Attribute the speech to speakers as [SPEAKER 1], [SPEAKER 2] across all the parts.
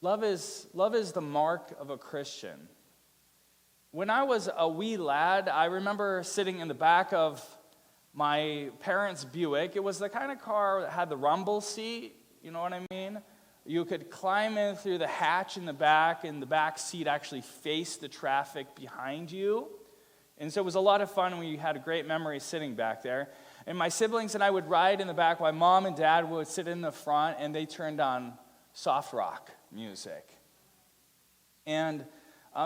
[SPEAKER 1] Love is the mark of a Christian. When I was a wee lad, I remember sitting in the back of my parents' Buick. It was the kind of car that had the rumble seat, you know what I mean? You could climb in through the hatch in the back, and the back seat actually faced the traffic behind you. And so it was a lot of fun when you had a great memory sitting back there. And my siblings and I would ride in the back while mom and dad would sit in the front, and they turned on soft rock music. And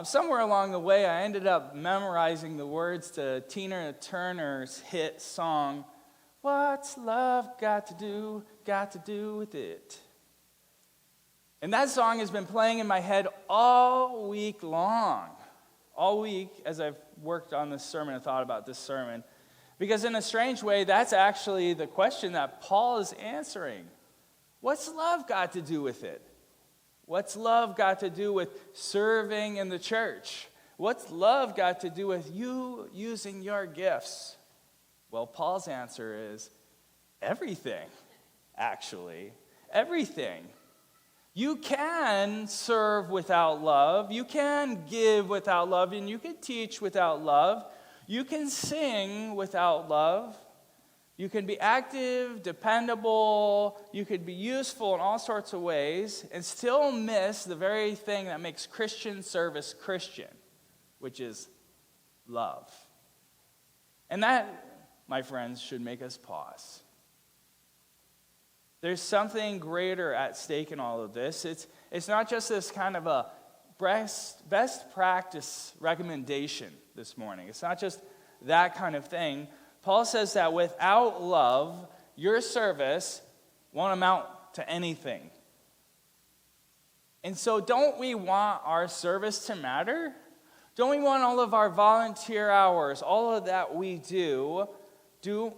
[SPEAKER 1] somewhere along the way, I ended up memorizing the words to Tina Turner's hit song, "What's Love Got to Do with It?" And that song has been playing in my head all week long. All week as I've worked on this sermon and thought about this sermon. Because in a strange way, that's actually the question that Paul is answering. What's love got to do with it? What's love got to do with serving in the church? What's love got to do with you using your gifts? Well, Paul's answer is everything, actually. Everything. You can serve without love. You can give without love. And you can teach without love. You can sing without love. You can be active, dependable. You could be useful in all sorts of ways and still miss the very thing that makes Christian service Christian, which is love. And that, my friends, should make us pause. There's something greater at stake in all of this. It's not just this kind of a best practice recommendation this morning. It's not just that kind of thing. Paul says that without love, your service won't amount to anything. And so don't we want our service to matter? Don't we want all of our volunteer hours, all of that we do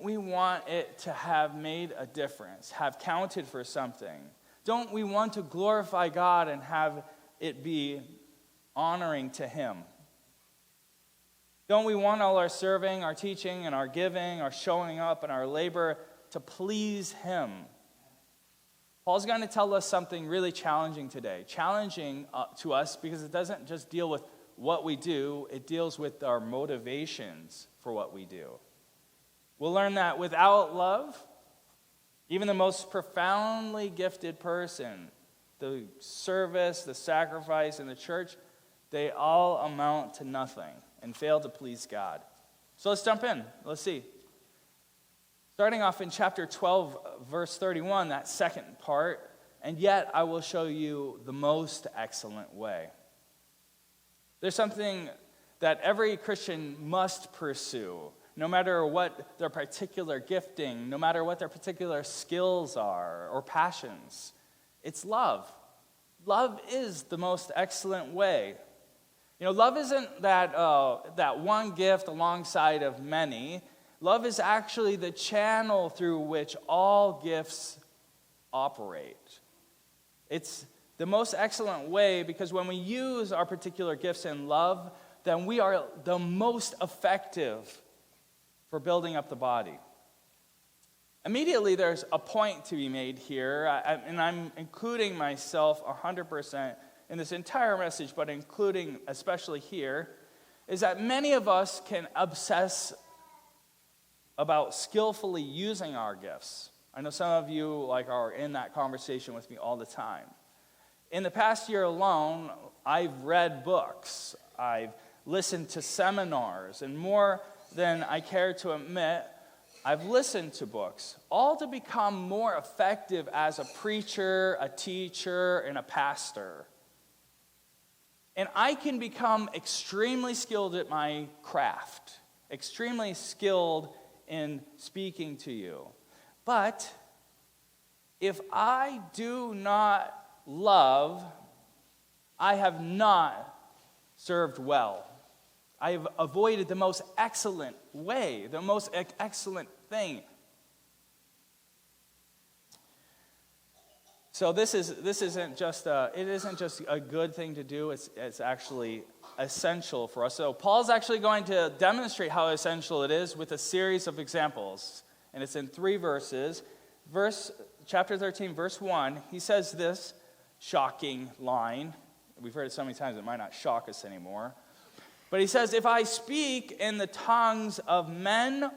[SPEAKER 1] we want it to have made a difference, have counted for something? Don't we want to glorify God and have it be honoring to Him? Don't we want all our serving, our teaching, and our giving, our showing up, and our labor to please Him? Paul's going to tell us something really challenging today. Challenging to us because it doesn't just deal with what we do, it deals with our motivations for what we do. We'll learn that without love, even the most profoundly gifted person, the service, the sacrifice, and the church, they all amount to nothing and fail to please God. So let's jump in. Let's see. Starting off in chapter 12, verse 31, that second part, and yet I will show you the most excellent way. There's something that every Christian must pursue, no matter what their particular gifting, no matter what their particular skills are or passions. It's love. Love is the most excellent way. You know, love isn't that one gift alongside of many. Love is actually the channel through which all gifts operate. It's the most excellent way because when we use our particular gifts in love, then we are the most effective for building up the body. Immediately, there's a point to be made here, and I'm including myself 100% in this entire message, but including especially here, is that many of us can obsess about skillfully using our gifts. I know some of you are in that conversation with me all the time. In the past year alone, I've read books, I've listened to seminars, and more than I care to admit, I've listened to books, all to become more effective as a preacher, a teacher, and a pastor. And I can become extremely skilled at my craft, extremely skilled in speaking to you. But if I do not love, I have not served well. I have avoided the most excellent way, the most excellent thing. So this isn't just a good thing to do. It's actually essential for us. So Paul's actually going to demonstrate how essential it is with a series of examples, and it's in 3 verses. Chapter 13, verse 1. He says this: shocking line. We've heard it so many times it might not shock us anymore. But he says, if I speak in the tongues of men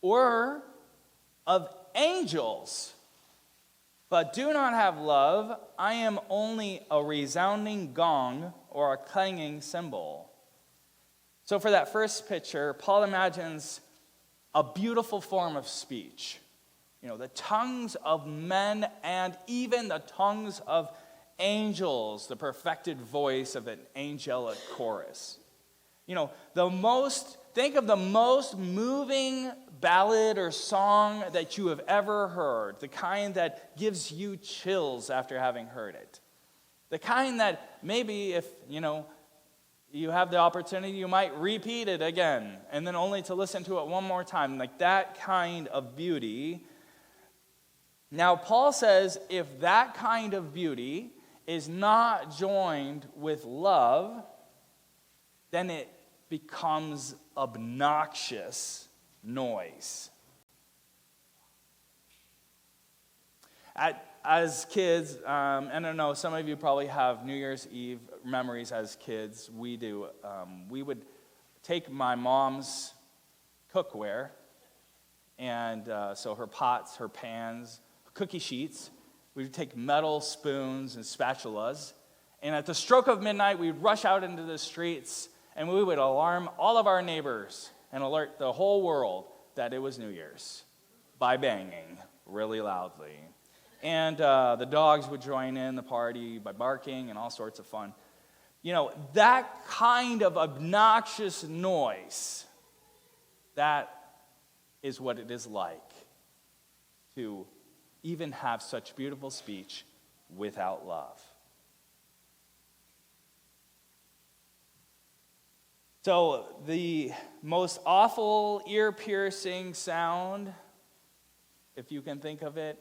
[SPEAKER 1] or of angels, but do not have love, I am only a resounding gong or a clanging cymbal. So for that first picture, Paul imagines a beautiful form of speech. The tongues of men and even the tongues of angels, the perfected voice of an angelic chorus. Think of the most moving ballad or song that you have ever heard, the kind that gives you chills after having heard it. The kind that maybe if, you have the opportunity, you might repeat it again, and then only to listen to it one more time, like that kind of beauty. Now, Paul says if that kind of beauty is not joined with love, then it becomes obnoxious noise. As kids, I don't know, some of you probably have New Year's Eve memories as kids. We do. We would take my mom's cookware, and so her pots, her pans, cookie sheets. We would take metal spoons and spatulas, and at the stroke of midnight, we'd rush out into the streets, and we would alarm all of our neighbors and alert the whole world that it was New Year's by banging really loudly. And the dogs would join in the party by barking and all sorts of fun. That kind of obnoxious noise, that is what it is like to even have such beautiful speech without love. So the most awful, ear-piercing sound, if you can think of it,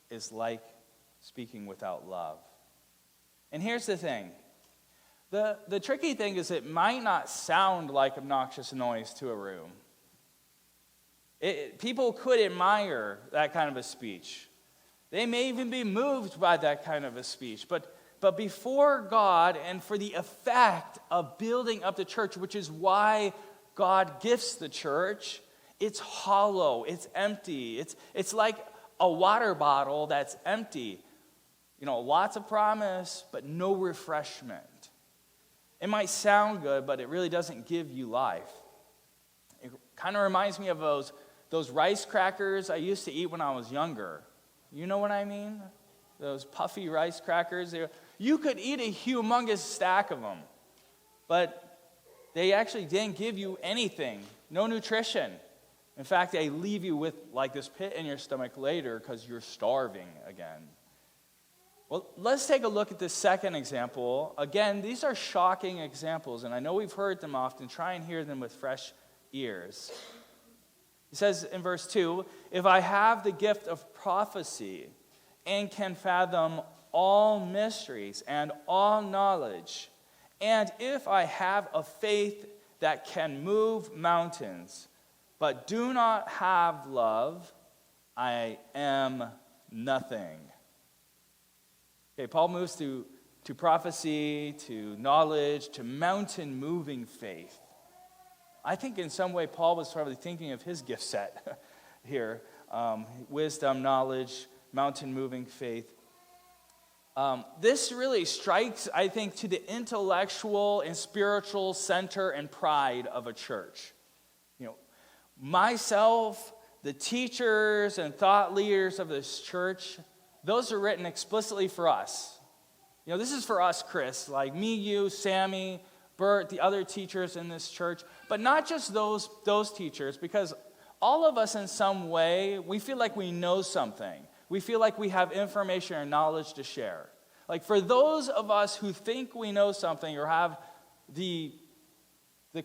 [SPEAKER 1] is like speaking without love. And here's the thing. The tricky thing is it might not sound like obnoxious noise to a room. People could admire that kind of a speech. They may even be moved by that kind of a speech. But before God and for the effect of building up the church, which is why God gifts the church, it's hollow, it's empty. It's like a water bottle that's empty. Lots of promise, but no refreshment. It might sound good, but it really doesn't give you life. It kind of reminds me of those rice crackers I used to eat when I was younger. You know what I mean? Those puffy rice crackers. You could eat a humongous stack of them, but they actually didn't give you anything, no nutrition. In fact, they leave you with like this pit in your stomach later because you're starving again. Well, let's take a look at this second example. Again, these are shocking examples, and I know we've heard them often. Try and hear them with fresh ears. He says in verse 2, if I have the gift of prophecy and can fathom all mysteries and all knowledge, and if I have a faith that can move mountains, but do not have love, I am nothing. Okay, Paul moves to prophecy, to knowledge, to mountain-moving faith. I think in some way Paul was probably thinking of his gift set here. Wisdom, knowledge, mountain-moving faith. This really strikes, I think, to the intellectual and spiritual center and pride of a church. Myself, the teachers and thought leaders of this church, those are written explicitly for us. This is for us, Chris, like me, you, Sammy, Bert, the other teachers in this church, but not just those teachers, because all of us in some way, we feel like we know something. We feel like we have information or knowledge to share. Like for those of us who think we know something or have the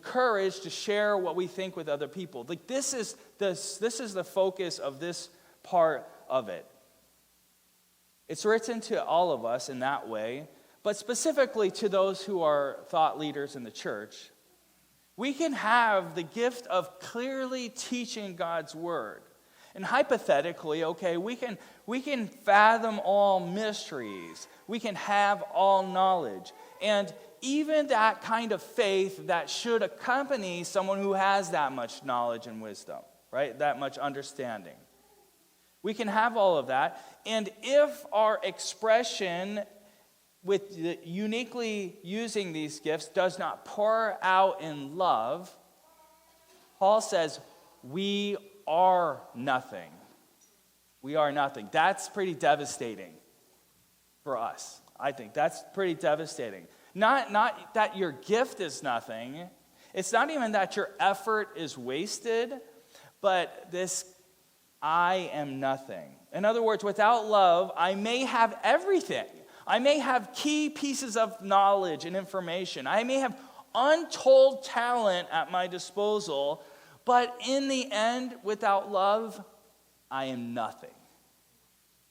[SPEAKER 1] courage to share what we think with other people, like this is the focus of this part of it. It's written to all of us in that way, but specifically to those who are thought leaders in the church. We can have the gift of clearly teaching God's word. And hypothetically, okay, we can fathom all mysteries. We can have all knowledge. And even that kind of faith that should accompany someone who has that much knowledge and wisdom, right? That much understanding. We can have all of that. And if our expression with uniquely using these gifts does not pour out in love, Paul says, we are nothing. We are nothing. That's pretty devastating for us, I think. That's pretty devastating. Not that your gift is nothing. It's not even that your effort is wasted, but this, I am nothing. In other words, without love, I may have everything. I may have key pieces of knowledge and information. I may have untold talent at my disposal, but in the end, without love, I am nothing.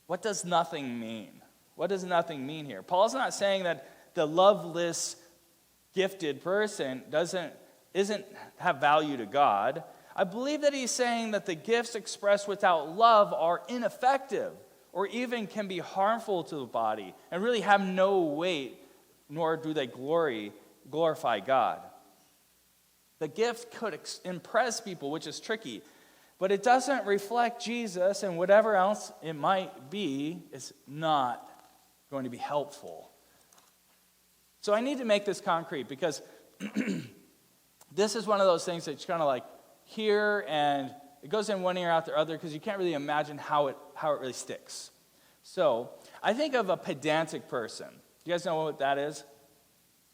[SPEAKER 1] What does nothing mean? What does nothing mean here? Paul's not saying that the loveless, gifted person isn't have value to God. I believe that he's saying that the gifts expressed without love are ineffective or even can be harmful to the body and really have no weight, nor do they glorify God. The gift could impress people, which is tricky, but it doesn't reflect Jesus, and whatever else it might be is not going to be helpful. So I need to make this concrete because this is one of those things that you kind of like hear and it goes in one ear out the other because you can't really imagine how it really sticks. So I think of a pedantic person. You guys know what that is?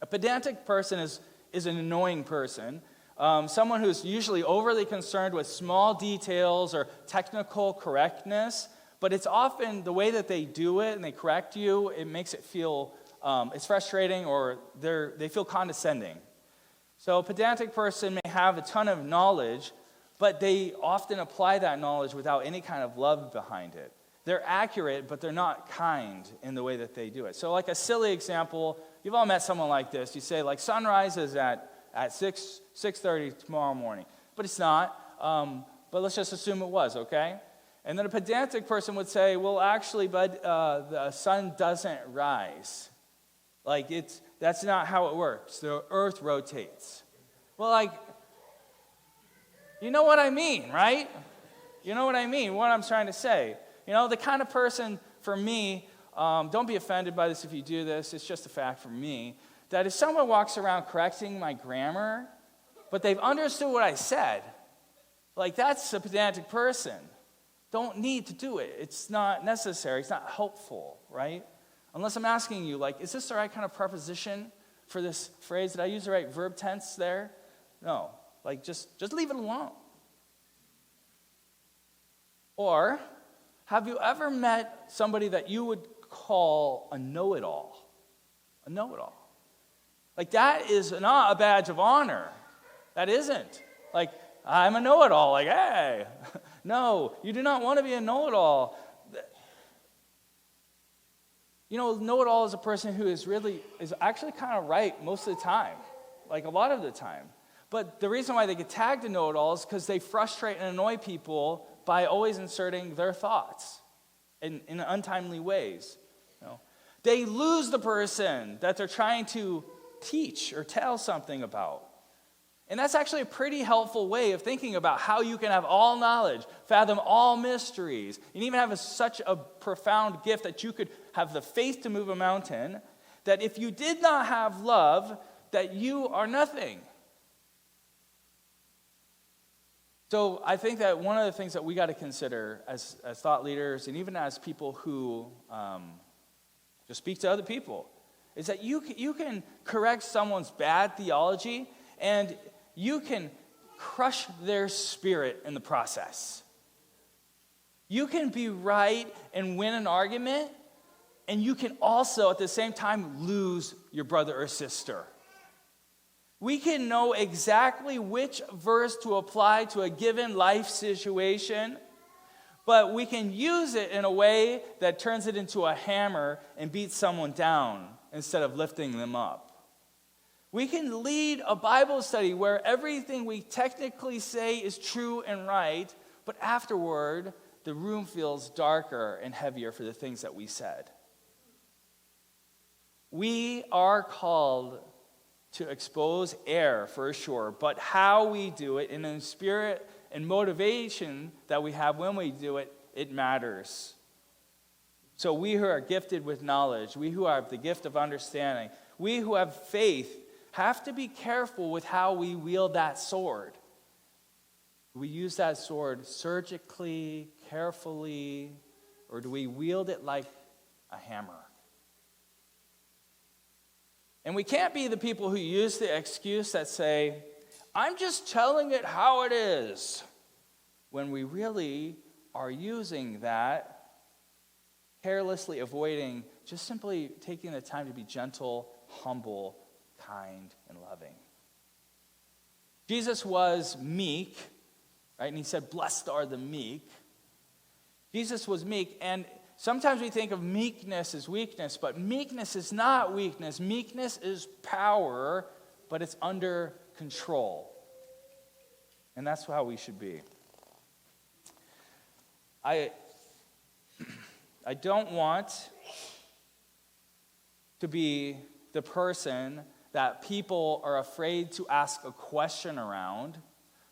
[SPEAKER 1] A pedantic person is an annoying person. Someone who's usually overly concerned with small details or technical correctness, but it's often the way that they do it and they correct you, it makes it feel, it's frustrating or they feel condescending. So a pedantic person may have a ton of knowledge, but they often apply that knowledge without any kind of love behind it. They're accurate, but they're not kind in the way that they do it. So like a silly example, you've all met someone like this. You say, like, sunrise is at 6:30 tomorrow morning. But it's not. But let's just assume it was, okay? And then a pedantic person would say, well, actually, bud, the sun doesn't rise. Like, that's not how it works. The earth rotates. Well, like, you know what I mean, right? You know what I mean, what I'm trying to say. You know, the kind of person, for me, don't be offended by this if you do this, it's just a fact for me, that if someone walks around correcting my grammar, but they've understood what I said, like, that's a pedantic person. Don't need to do it. It's not necessary. It's not helpful, right? Unless I'm asking you, like, is this the right kind of preposition for this phrase? Did I use the right verb tense there? No. Like, just leave it alone. Or, have you ever met somebody that you would call a know-it-all? A know-it-all. Like, that is not a badge of honor. That isn't. Like, I'm a know-it-all. Like, hey. No, you do not want to be a know-it-all. You know, know-it-all is a person who is actually kind of right most of the time. Like, a lot of the time. But the reason why they get tagged to know-it-all is because they frustrate and annoy people by always inserting their thoughts in untimely ways. You know? They lose the person that they're trying to teach or tell something about. And that's actually a pretty helpful way of thinking about how you can have all knowledge, fathom all mysteries, and even have such a profound gift that you could have the faith to move a mountain, that if you did not have love, that you are nothing. So I think that one of the things that we got to consider as thought leaders and even as people who just speak to other people is that you can correct someone's bad theology and you can crush their spirit in the process. You can be right and win an argument, and you can also at the same time lose your brother or sister. We can know exactly which verse to apply to a given life situation, but we can use it in a way that turns it into a hammer and beats someone down instead of lifting them up. We can lead a Bible study where everything we technically say is true and right, but afterward, the room feels darker and heavier for the things that we said. We are called to expose error for sure, but how we do it and in the spirit and motivation that we have when we do it, it matters. So we who are gifted with knowledge, we who have the gift of understanding, we who have faith have to be careful with how we wield that sword. Do we use that sword surgically, carefully, or do we wield it like a hammer? And we can't be the people who use the excuse that say, I'm just telling it how it is, when we really are using that, carelessly avoiding, just simply taking the time to be gentle, humble, kind, and loving. Jesus was meek, right? And he said, blessed are the meek. Jesus was meek, and sometimes we think of meekness as weakness, but meekness is not weakness. Meekness is power, but it's under control. And that's how we should be. I don't want to be the person that people are afraid to ask a question around,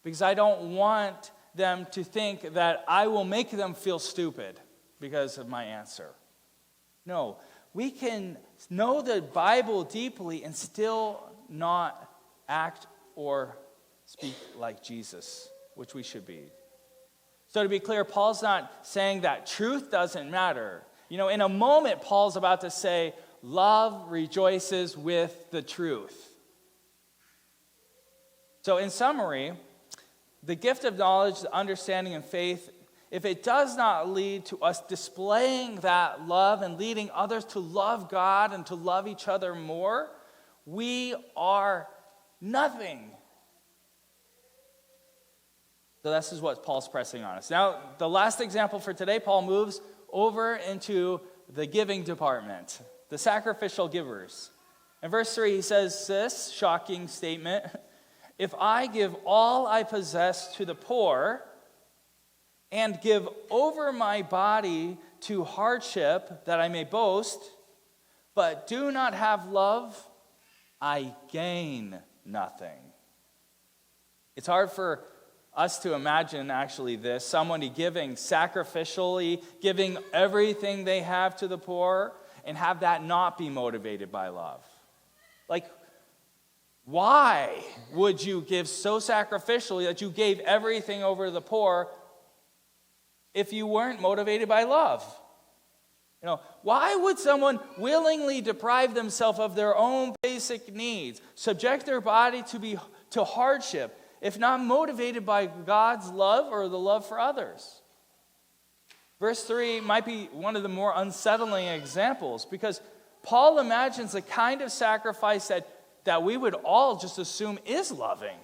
[SPEAKER 1] because I don't want them to think that I will make them feel stupid because of my answer. No, we can know the Bible deeply and still not act or speak like Jesus, which we should be. So to be clear, Paul's not saying that truth doesn't matter. In a moment, Paul's about to say, love rejoices with the truth. So in summary, the gift of knowledge, the understanding, and faith, if it does not lead to us displaying that love and leading others to love God and to love each other more, we are nothing. So this is what Paul's pressing on us. Now, the last example for today, Paul moves over into the giving department, the sacrificial givers. In verse 3, he says this shocking statement, if I give all I possess to the poor and give over my body to hardship that I may boast, but do not have love, I gain nothing. It's hard for us to imagine actually this, someone giving sacrificially, giving everything they have to the poor, and have that not be motivated by love. Like, why would you give so sacrificially that you gave everything over to the poor if you weren't motivated by love? Why would someone willingly deprive themselves of their own basic needs, subject their body to hardship, if not motivated by God's love or the love for others? Verse 3 might be one of the more unsettling examples, because Paul imagines the kind of sacrifice that we would all just assume is loving.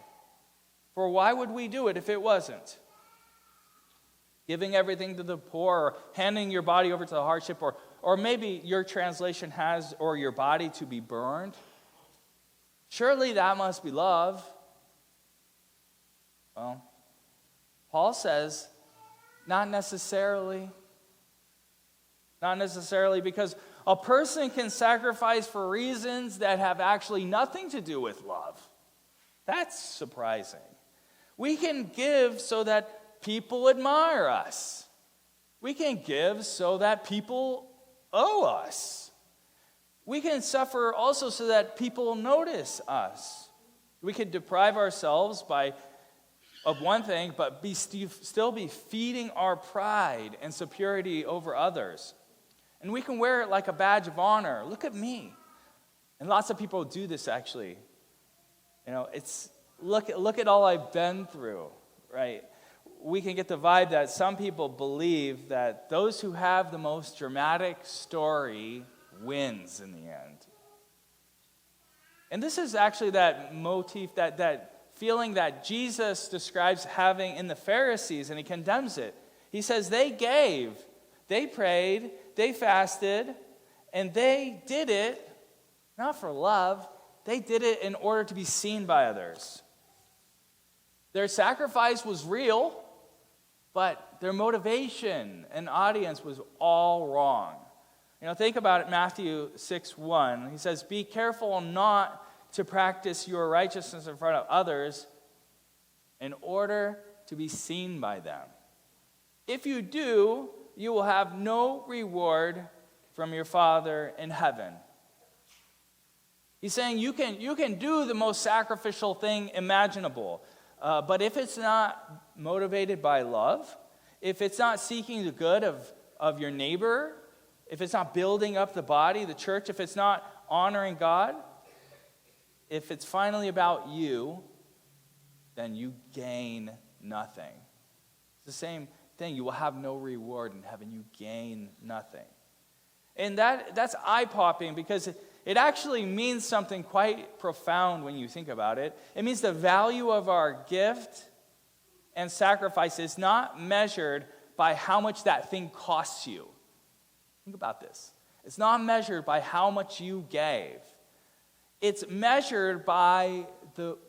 [SPEAKER 1] For why would we do it if it wasn't? Giving everything to the poor, or handing your body over to the hardship, or maybe your translation has, or your body to be burned. Surely that must be love. Well, Paul says, not necessarily. Not necessarily, because a person can sacrifice for reasons that have actually nothing to do with love. That's surprising. We can give so that people admire us. We can give so that people owe us. We can suffer also so that people notice us. We can deprive ourselves of one thing, but still be feeding our pride and superiority over others. And we can wear it like a badge of honor. Look at me. And lots of people do this actually. It's look at all I've been through, right? We can get the vibe that some people believe that those who have the most dramatic story wins in the end. And this is actually that motif, that feeling that Jesus describes having in the Pharisees, and he condemns it. He says they gave, they prayed, they fasted, and they did it not for love. They did it in order to be seen by others. Their sacrifice was real, but their motivation and audience was all wrong. Think about it, Matthew 6:1. He says, "Be careful not to practice your righteousness in front of others in order to be seen by them. If you do, you will have no reward from your Father in heaven." He's saying you can do the most sacrificial thing imaginable, but if it's not motivated by love, if it's not seeking the good of your neighbor, if it's not building up the body, the church, if it's not honoring God, if it's finally about you, then you gain nothing. It's the same thing. You will have no reward in heaven. You gain nothing. And that's eye-popping because it actually means something quite profound when you think about it. It means the value of our gift and sacrifice is not measured by how much that thing costs you. Think about this. It's not measured by how much you gave. It's measured by the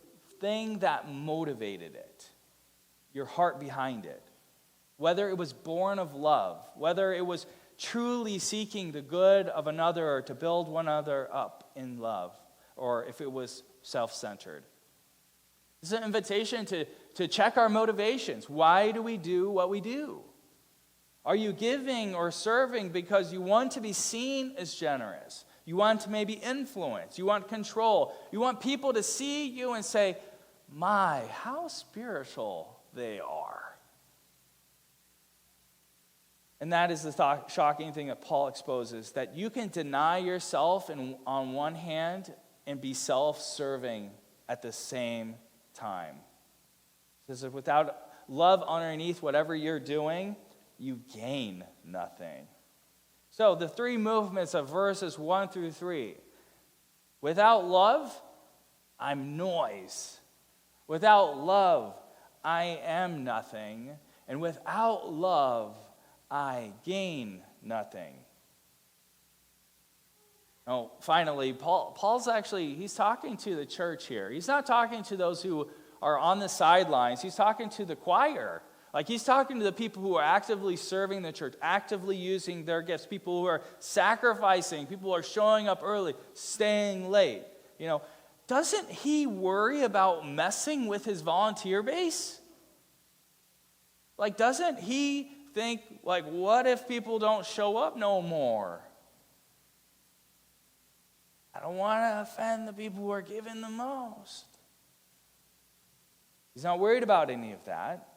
[SPEAKER 1] thing that motivated it, your heart behind it. Whether it was born of love, whether it was truly seeking the good of another or to build one another up in love, or if it was self-centered. It's an invitation to check our motivations. Why do we do what we do? Are you giving or serving because you want to be seen as generous? You want to maybe influence. You want control. You want people to see you and say, "My, how spiritual they are." And that is the shocking thing that Paul exposes, that you can deny yourself on one hand and be self-serving at the same time. He says, if without love underneath whatever you're doing, you gain nothing. So the three movements of verses 1 through 3. Without love, I'm noise. Without love, I am nothing. And without love, I gain nothing. Oh, finally, Paul's actually, he's talking to the church here. He's not talking to those who are on the sidelines. He's talking to the choir. Like, he's talking to the people who are actively serving the church, actively using their gifts, people who are sacrificing, people who are showing up early, staying late. Doesn't he worry about messing with his volunteer base? Like, doesn't he think, like, what if people don't show up no more? I don't want to offend the people who are giving the most. He's not worried about any of that.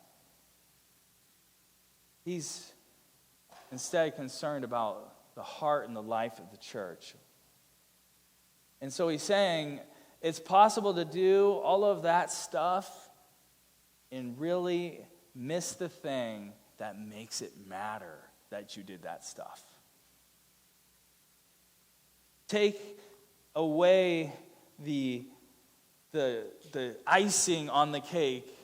[SPEAKER 1] He's instead concerned about the heart and the life of the church. And so he's saying it's possible to do all of that stuff and really miss the thing that makes it matter that you did that stuff. Take away the icing on the cake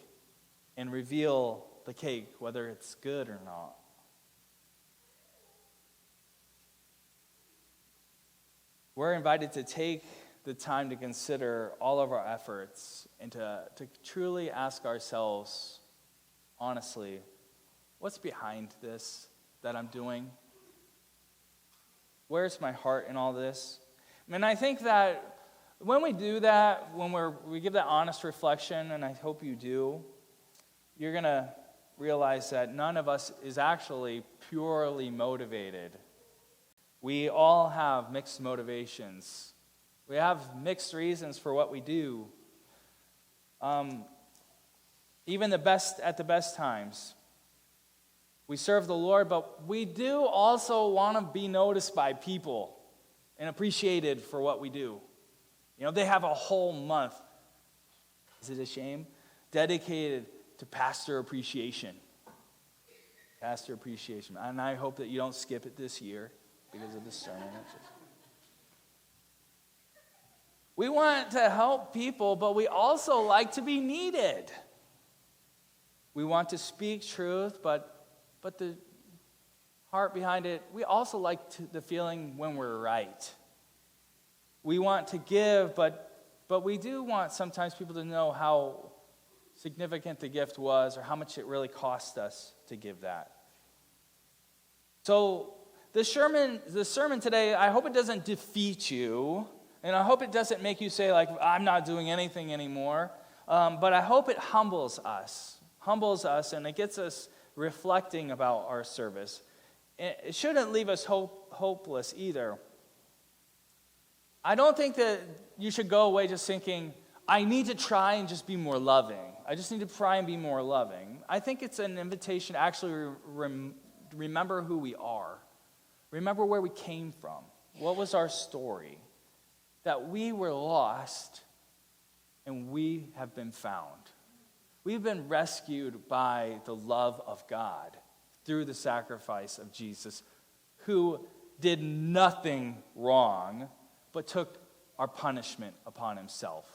[SPEAKER 1] and reveal the cake, whether it's good or not. We're invited to take the time to consider all of our efforts and to truly ask ourselves, honestly, what's behind this that I'm doing? Where's my heart in all this? And I think that when we do that, when we give that honest reflection, and I hope you do, you're going to realize that none of us is actually purely motivated. We all have mixed motivations. We have mixed reasons for what we do. Even at the best times. We serve the Lord, but we do also want to be noticed by people and appreciated for what we do. They have a whole month, is it a shame, dedicated to pastor appreciation. Pastor appreciation. And I hope that you don't skip it this year because of this sermon. We want to help people, but we also like to be needed. We want to speak truth, but the heart behind it, we also like the feeling when we're right. We want to give, but we do want sometimes people to know significant the gift was or how much it really cost us to give that. So the sermon today, I hope it doesn't defeat you, and I hope it doesn't make you say, like, I'm not doing anything anymore, but I hope it humbles us, and it gets us reflecting about our service. It shouldn't leave us hopeless either. I don't think that you should go away just thinking, I need to try and just be more loving. I just need to try and be more loving. I think it's an invitation to actually remember who we are. Remember where we came from. What was our story? That we were lost and we have been found. We've been rescued by the love of God through the sacrifice of Jesus, who did nothing wrong but took our punishment upon himself.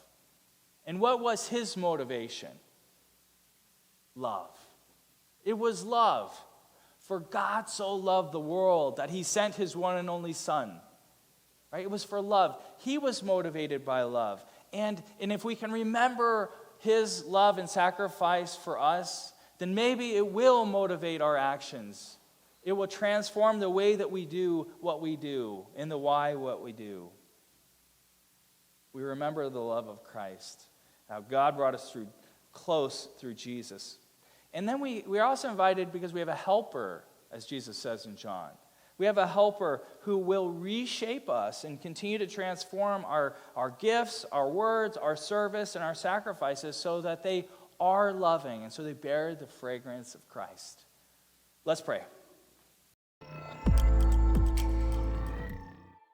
[SPEAKER 1] And what was his motivation? Love. It was love. For God so loved the world that he sent his one and only Son. Right? It was for love. He was motivated by love. And if we can remember his love and sacrifice for us, then maybe it will motivate our actions. It will transform the way that we do what we do and the why what we do. We remember the love of Christ, how God brought us close through Jesus. And then we're also invited because we have a helper, as Jesus says in John. We have a helper who will reshape us and continue to transform our gifts, our words, our service, and our sacrifices so that they are loving and so they bear the fragrance of Christ. Let's pray.